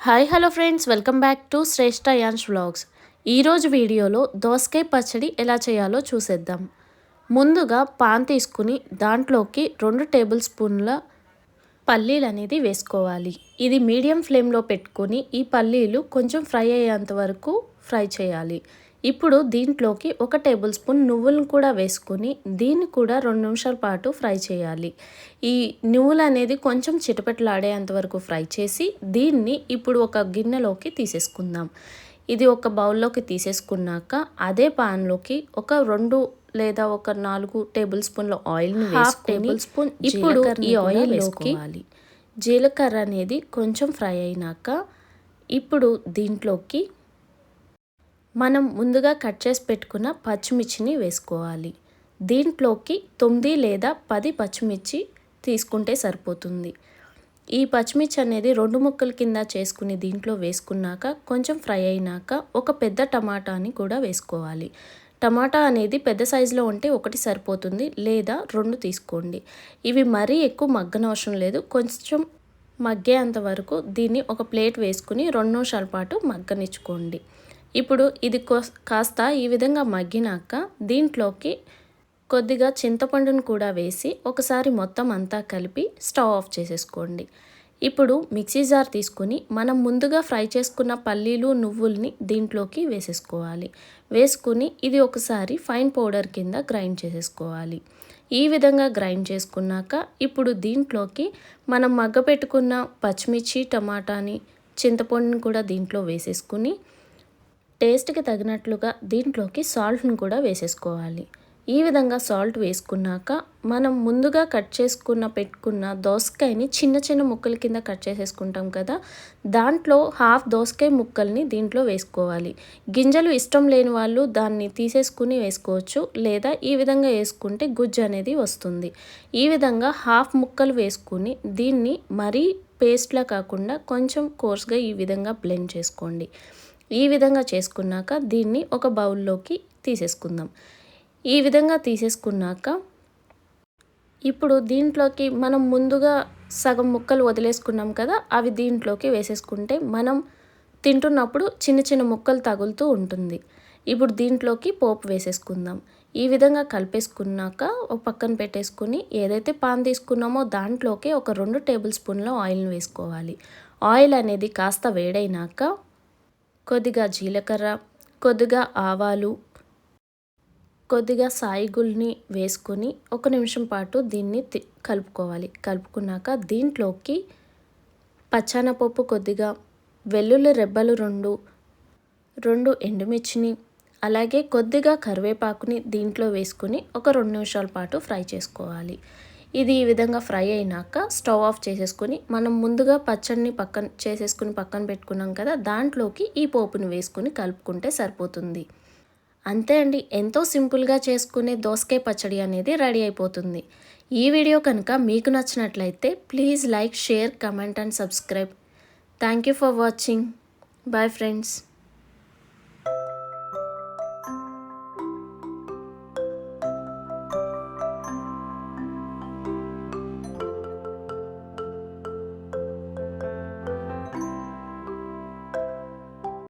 Hi hello friends, welcome back to Shreshtha యాన్స్ vlogs. ఈరోజు వీడియోలో దోసకాయ పచ్చడి ఎలా చేయాలో చూసేద్దాం. ముందుగా పాన్ తీసుకుని దాంట్లోకి 2 టేబుల్ స్పూన్ల పల్లీలు అనేది వేసుకోవాలి. ఇది మీడియం ఫ్లేమ్లో పెట్టుకొని ఈ పల్లీలు కొంచెం ఫ్రై అయ్యేంత వరకు ఫ్రై చేయాలి. ఇప్పుడు దీంట్లోకి 1 టేబుల్ స్పూన్ నువ్వులను కూడా వేసుకొని దీన్ని కూడా 2 నిమిషాల పాటు ఫ్రై చేయాలి. ఈ నువ్వులు అనేది కొంచెం చిటపటలాడేంత వరకు ఫ్రై చేసి దీన్ని ఇప్పుడు ఒక గిన్నెలోకి తీసేసుకుందాం. ఇది ఒక బౌల్లోకి తీసేసుకున్నాక అదే పాన్లోకి ఒక 2 లేదా ఒక 4 టేబుల్ స్పూన్ల ఆయిల్ని వేసుకొని ఇప్పుడు ఈ ఆయిల్ వేసుకోవాలి. జీలకర్ర అనేది కొంచెం ఫ్రై అయినాక ఇప్పుడు దీంట్లోకి మనం ముందుగా కట్ చేసి పెట్టుకున్న పచ్చిమిర్చిని వేసుకోవాలి. దీంట్లోకి 9 లేదా 10 పచ్చిమిర్చి తీసుకుంటే సరిపోతుంది. ఈ పచ్చిమిర్చి అనేది 2 ముక్కల కింద చేసుకుని దీంట్లో వేసుకున్నాక కొంచెం ఫ్రై అయినాక ఒక పెద్ద టమాటాని కూడా వేసుకోవాలి. టమాటా అనేది పెద్ద సైజులో ఉంటే 1 సరిపోతుంది, లేదా 2 తీసుకోండి. ఇవి మరీ ఎక్కువ మగ్గనవసరం లేదు, కొంచెం మగ్గేంత వరకు దీన్ని ఒక ప్లేట్ వేసుకుని 2 నిమిషాల పాటు మగ్గనిచ్చుకోండి. ఇప్పుడు ఇది కాస్త ఈ విధంగా మగ్గినాక దీంట్లోకి కొద్దిగా చింతపండును కూడా వేసి ఒకసారి మొత్తం అంతా కలిపి స్టవ్ ఆఫ్ చేసేసుకోండి. ఇప్పుడు మిక్సీ జార్ తీసుకొని మనం ముందుగా ఫ్రై చేసుకున్న పల్లీలు నువ్వుల్ని దీంట్లోకి వేసేసుకోవాలి. వేసుకుని ఇది ఒకసారి ఫైన్ పౌడర్ కింద గ్రైండ్ చేసేసుకోవాలి. ఈ విధంగా గ్రైండ్ చేసుకున్నాక ఇప్పుడు దీంట్లోకి మనం మగ్గపెట్టుకున్న పచ్చిమిర్చి, టమాటాని, చింతపండుని కూడా దీంట్లో వేసేసుకుని టేస్ట్కి తగినట్లుగా దీంట్లోకి సాల్ట్ని కూడా వేసేసుకోవాలి. ఈ విధంగా సాల్ట్ వేసుకున్నాక మనం ముందుగా కట్ చేసుకున్న పెట్టుకున్న దోసకాయని చిన్న చిన్న ముక్కల కింద కట్ చేసేసుకుంటాం కదా, దాంట్లో హాఫ్ దోసకాయ ముక్కల్ని దీంట్లో వేసుకోవాలి. గింజలు ఇష్టం లేని వాళ్ళు దాన్ని తీసేసుకుని వేసుకోవచ్చు, లేదా ఈ విధంగా వేసుకుంటే గుజ్జు అనేది వస్తుంది. ఈ విధంగా హాఫ్ ముక్కలు వేసుకుని దీన్ని మరీ పేస్ట్లా కాకుండా కొంచెం కోర్స్గా ఈ విధంగా బ్లెండ్ చేసుకోండి. ఈ విధంగా చేసుకున్నాక దీన్ని ఒక బౌల్లోకి తీసేసుకుందాం. ఈ విధంగా తీసేసుకున్నాక ఇప్పుడు దీంట్లోకి మనం ముందుగా సగం ముక్కలు వదిలేసుకున్నాం కదా, అవి దీంట్లోకి వేసేసుకుంటే మనం తింటున్నప్పుడు చిన్న చిన్న ముక్కలు తగులుతూ ఉంటుంది. ఇప్పుడు దీంట్లోకి పోపు వేసేసుకుందాం. ఈ విధంగా కలిపేసుకున్నాక ఒక పక్కన పెట్టేసుకుని ఏదైతే పాన్ తీసుకున్నామో దాంట్లోకి ఒక 2 టేబుల్ స్పూన్ల ఆయిల్ని వేసుకోవాలి. ఆయిల్ అనేది కాస్త వేడైనాక కొద్దిగా జీలకర్ర, కొద్దిగా ఆవాలు, కొద్దిగా సాయిగుల్ని వేసుకొని 1 నిమిషం పాటు దీన్ని కలుపుకోవాలి. కలుపుకున్నాక దీంట్లోకి పచ్చెనపప్పు కొద్దిగా, వెల్లుల్లి రెబ్బలు 2 ఎండుమిర్చిని, అలాగే కొద్దిగా కరివేపాకుని దీంట్లో వేసుకుని ఒక 2 నిమిషాల పాటు ఫ్రై చేసుకోవాలి. ఇది ఈ విధంగా ఫ్రై అయినాక స్టవ్ ఆఫ్ చేసేసుకొని మనం ముందుగా పచ్చడిని పక్కన పెట్టుకున్నాం కదా, దాంట్లోకి ఈ పోపుని వేసుకుని కలుపుకుంటే సరిపోతుంది. అంతే అండి, ఎంతో సింపుల్గా చేసుకునే దోసకాయ పచ్చడి అనేది రెడీ అయిపోతుంది. ఈ వీడియో కనుక మీకు నచ్చినట్లయితే please like, share, comment and subscribe. Thank you for watching. Bye friends.